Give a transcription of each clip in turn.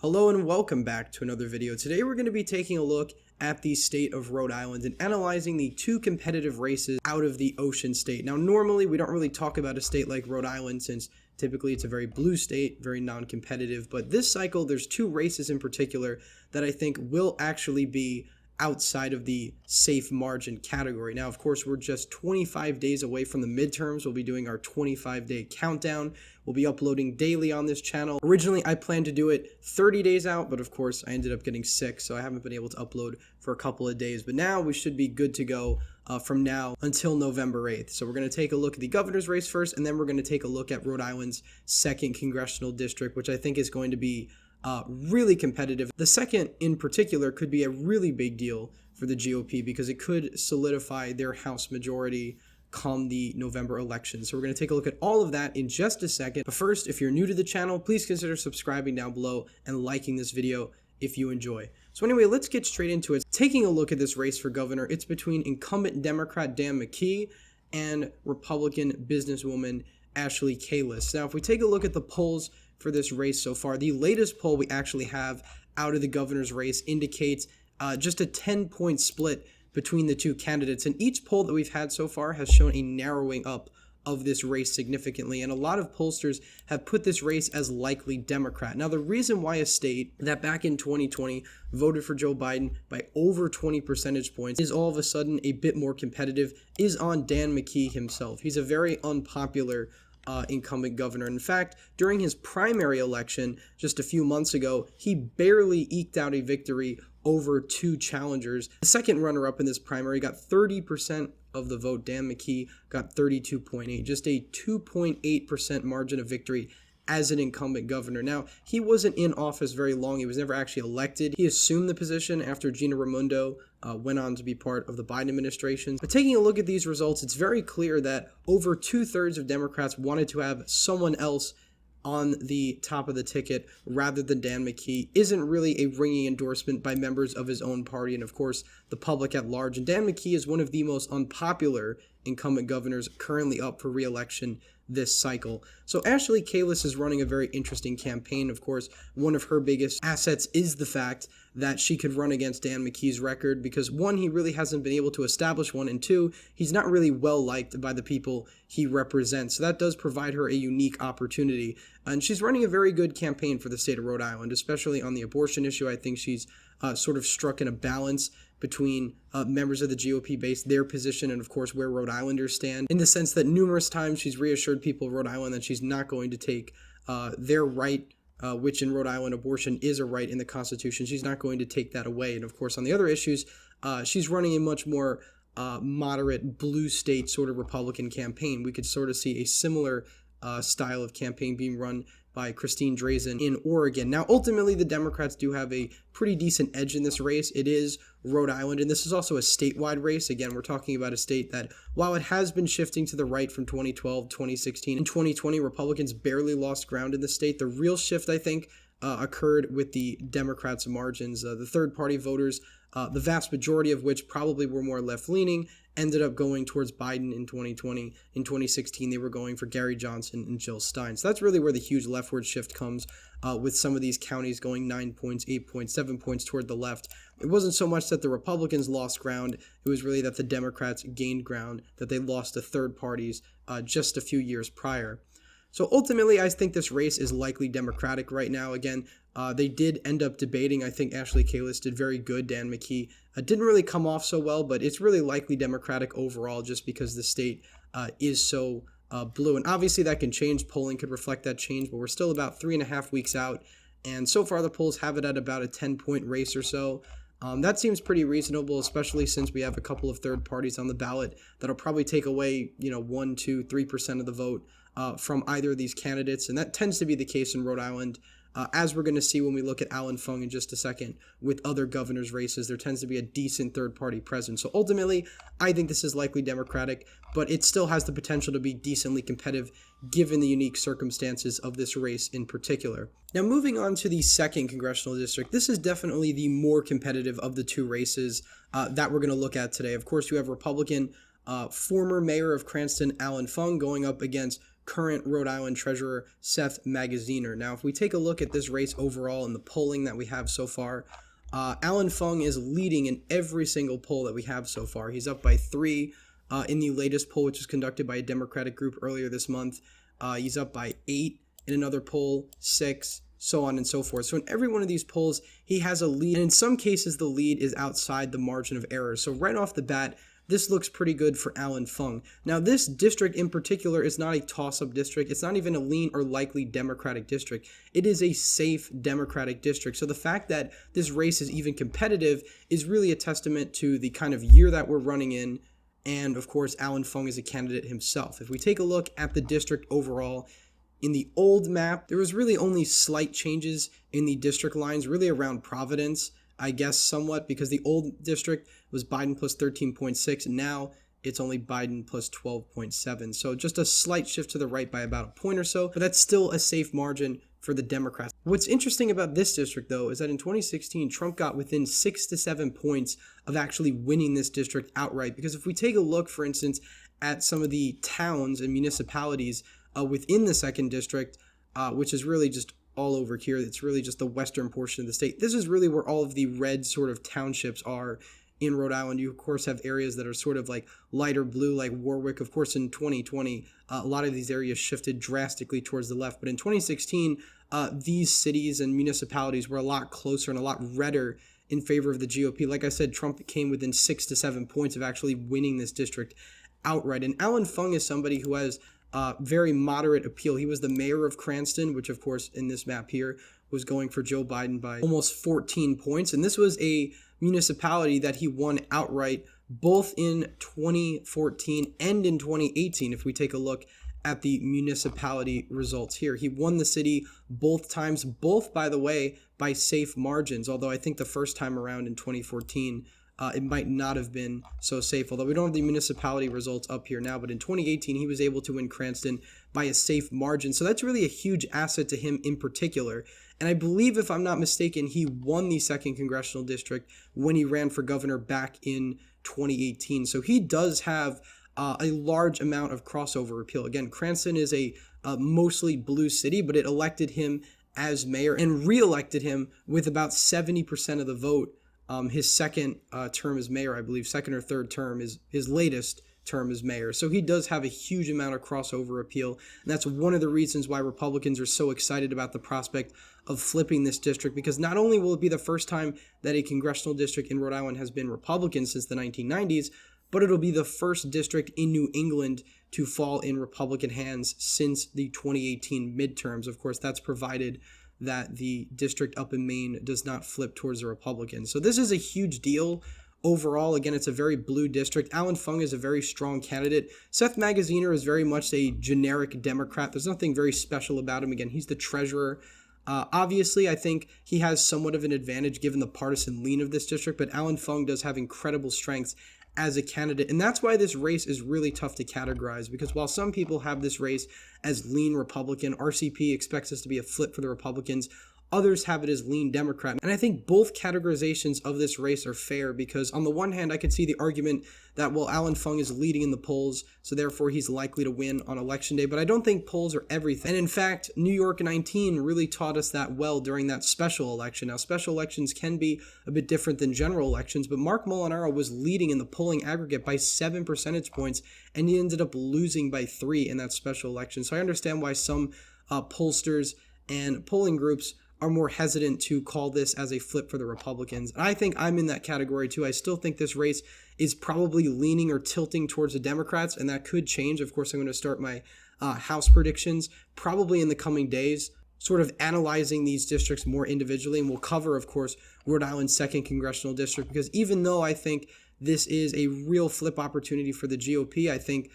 Hello and welcome back to another video. Today we're going to be taking a look at the state of Rhode Island and analyzing the two competitive races out of the Ocean State. Now normally we don't really talk about a state like Rhode Island since typically it's a very blue state, very non-competitive, but this cycle there's two races in particular that I think will actually be outside of the safe margin category. Now, of course, we're just 25 days away from the midterms. We'll be doing our 25-day countdown. We'll be uploading daily on this channel. Originally, I planned to do it 30 days out, but of course, I ended up getting sick, so I haven't been able to upload for a couple of days. But now we should be good to go from now until November 8th. So we're going to take a look at the governor's race first, and then we're going to take a look at Rhode Island's 2nd congressional district, which I think is going to be really competitive. The second in particular could be a really big deal for the GOP because it could solidify their House majority come the November election. So we're going to take a look at all of that in just a second. But first, if you're new to the channel, please consider subscribing down below and liking this video if you enjoy. So anyway, let's get straight into it. Taking a look at this race for governor, it's between incumbent Democrat Dan McKee and Republican businesswoman Ashley Kalus. Now, if we take a look at the polls for this race so far, the latest poll we actually have out of the governor's race indicates just a 10-point split between the two candidates. And each poll that we've had so far has shown a narrowing up of this race significantly. And a lot of pollsters have put this race as likely Democrat. Now, the reason why a state that back in 2020 voted for Joe Biden by over 20 percentage points is all of a sudden a bit more competitive is on Dan McKee himself. He's a very unpopular incumbent governor. In fact, during his primary election just a few months ago, he barely eked out a victory over two challengers. The second runner-up in this primary got 30% of the vote. Dan McKee got 32.8, just a 2.8% margin of victory as an incumbent governor. Now, he wasn't in office very long. He was never actually elected. He assumed the position after Gina Raimondo went on to be part of the Biden administration. But taking a look at these results, it's very clear that over 2/3 of Democrats wanted to have someone else on the top of the ticket rather than Dan McKee. Isn't really a ringing endorsement by members of his own party and, of course, the public at large. And Dan McKee is one of the most unpopular incumbent governors currently up for re-election this cycle. So Ashley Kalus is running a very interesting campaign. Of course, one of her biggest assets is the fact that she could run against Dan McKee's record because one, he really hasn't been able to establish one, and two, he's not really well liked by the people he represents. So that does provide her a unique opportunity. And she's running a very good campaign for the state of Rhode Island, especially on the abortion issue. I think she's sort of struck in a balance between members of the GOP base, their position, and of course where Rhode Islanders stand, in the sense that numerous times she's reassured people of Rhode Island that she's not going to take their right, which in Rhode Island abortion is a right in the Constitution. She's not going to take that away. And of course on the other issues, she's running a much more moderate blue state sort of Republican campaign. We could sort of see a similar style of campaign being run by Christine Drazen in Oregon. Now, ultimately, the Democrats do have a pretty decent edge in this race. It is Rhode Island, and this is also a statewide race. Again, we're talking about a state that, while it has been shifting to the right from 2012, 2016, and 2020, Republicans barely lost ground in the state. The real shift, I think, occurred with the Democrats' margins. The third-party voters, the vast majority of which probably were more left-leaning, ended up going towards Biden in 2020. In 2016, they were going for Gary Johnson and Jill Stein. So that's really where the huge leftward shift comes, with some of these counties going 9 points, 8 points, 7 points toward the left. It wasn't so much that the Republicans lost ground. It was really that the Democrats gained ground, that they lost to third parties just a few years prior. So ultimately, I think this race is likely Democratic right now. Again, they did end up debating. I think Ashley Kalus did very good. Dan McKee didn't really come off so well, but it's really likely Democratic overall just because the state is so blue. And obviously that can change. Polling could reflect that change, but we're still about 3.5 weeks out. And so far the polls have it at about a 10-point race or so. That seems pretty reasonable, especially since we have a couple of third parties on the ballot that'll probably take away, 1, 2, 3% of the vote from either of these candidates. And that tends to be the case in Rhode Island. As we're going to see when we look at Alan Fung in just a second with other governors' races, there tends to be a decent third-party presence. So ultimately, I think this is likely Democratic, but it still has the potential to be decently competitive given the unique circumstances of this race in particular. Now, moving on to the 2nd congressional district, this is definitely the more competitive of the two races that we're going to look at today. Of course, you have Republican former mayor of Cranston, Alan Fung, going up against current Rhode Island Treasurer Seth Magaziner. Now, if we take a look at this race overall and the polling that we have so far, Alan Fung is leading in every single poll that we have so far. He's up by 3 in the latest poll, which was conducted by a Democratic group earlier this month. He's up by 8 in another poll, 6, so on and so forth. So in every one of these polls, he has a lead, and in some cases, the lead is outside the margin of error. So right off the bat, this looks pretty good for Alan Fung. Now, this district in particular is not a toss-up district. It's not even a lean or likely Democratic district. It is a safe Democratic district. So the fact that this race is even competitive is really a testament to the kind of year that we're running in. And of course, Alan Fung is a candidate himself. If we take a look at the district overall, in the old map, there was really only slight changes in the district lines, really around Providence, I guess somewhat, because the old district was Biden plus 13.6, and now it's only Biden plus 12.7. So just a slight shift to the right by about a point or so, but that's still a safe margin for the Democrats. What's interesting about this district, though, is that in 2016, Trump got within 6 to 7 points of actually winning this district outright. Because if we take a look, for instance, at some of the towns and municipalities within the 2nd district, which is really just all over here, it's really just the western portion of the state. This is really where all of the red sort of townships are in Rhode Island. You, of course, have areas that are sort of like lighter blue, like Warwick. Of course, in 2020, a lot of these areas shifted drastically towards the left. But in 2016, these cities and municipalities were a lot closer and a lot redder in favor of the GOP. Like I said, Trump came within 6 to 7 points of actually winning this district outright. And Alan Fung is somebody who has very moderate appeal. He was the mayor of Cranston, which, of course, in this map here, was going for Joe Biden by almost 14 points. And this was a municipality that he won outright both in 2014 and in 2018. If we take a look at the municipality results here, he won the city both times, both, by the way, by safe margins. Although I think the first time around in 2014, it might not have been so safe, although we don't have the municipality results up here now. But in 2018, he was able to win Cranston by a safe margin. So that's really a huge asset to him in particular. And I believe, if I'm not mistaken, he won the 2nd congressional district when he ran for governor back in 2018. So he does have a large amount of crossover appeal. Again, Cranston is a mostly blue city, but it elected him as mayor and re-elected him with about 70% of the vote. His second term as mayor, I believe, second or third term, is his latest term as mayor. So he does have a huge amount of crossover appeal. And that's one of the reasons why Republicans are so excited about the prospect of flipping this district, because not only will it be the first time that a congressional district in Rhode Island has been Republican since the 1990s, but it'll be the first district in New England to fall in Republican hands since the 2018 midterms. Of course, that's provided that the district up in Maine does not flip towards the Republicans. So this is a huge deal overall. Again, it's a very blue district. Alan Fung is a very strong candidate. Seth Magaziner is very much a generic Democrat. There's nothing very special about him. Again, he's the treasurer. Obviously, I think he has somewhat of an advantage given the partisan lean of this district, but Alan Fung does have incredible strengths as a candidate. And that's why this race is really tough to categorize, because while some people have this race as lean Republican, RCP expects this to be a flip for the Republicans, others have it as lean Democrat. And I think both categorizations of this race are fair, because on the one hand, I could see the argument that, well, Alan Fung is leading in the polls, so therefore he's likely to win on election day. But I don't think polls are everything. And in fact, New York 19 really taught us that well during that special election. Now, special elections can be a bit different than general elections, but Mark Molinaro was leading in the polling aggregate by 7 percentage points, and he ended up losing by 3 in that special election. So I understand why some pollsters and polling groups are more hesitant to call this as a flip for the Republicans. And I think I'm in that category too. I still think this race is probably leaning or tilting towards the Democrats, and that could change. Of course, I'm going to start my House predictions probably in the coming days, sort of analyzing these districts more individually. And we'll cover, of course, Rhode Island's 2nd congressional district, because even though I think this is a real flip opportunity for the GOP, I think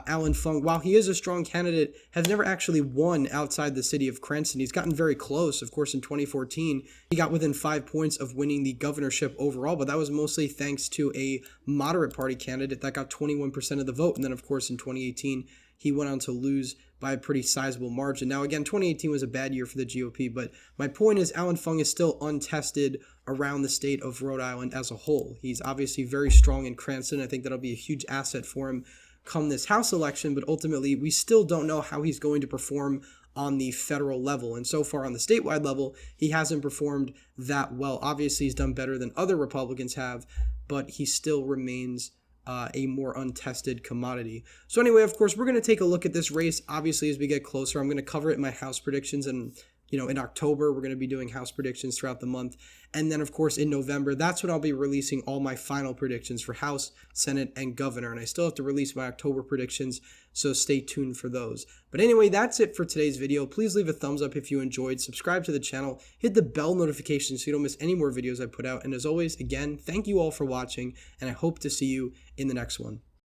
Alan Fung, while he is a strong candidate, has never actually won outside the city of Cranston. He's gotten very close. Of course, in 2014, he got within 5 points of winning the governorship overall, but that was mostly thanks to a moderate party candidate that got 21% of the vote. And then, of course, in 2018, he went on to lose by a pretty sizable margin. Now, again, 2018 was a bad year for the GOP, but my point is Alan Fung is still untested around the state of Rhode Island as a whole. He's obviously very strong in Cranston. I think that'll be a huge asset for him come this House election, but ultimately we still don't know how he's going to perform on the federal level. And so far on the statewide level, he hasn't performed that well. Obviously, he's done better than other Republicans have, but he still remains a more untested commodity. So anyway, of course, we're going to take a look at this race. Obviously, as we get closer, I'm going to cover it in my House predictions. And, in October, we're going to be doing House predictions throughout the month. And then, of course, in November, that's when I'll be releasing all my final predictions for House, Senate, and Governor. And I still have to release my October predictions, so stay tuned for those. But anyway, that's it for today's video. Please leave a thumbs up if you enjoyed. Subscribe to the channel. Hit the bell notification so you don't miss any more videos I put out. And as always, again, thank you all for watching, and I hope to see you in the next one.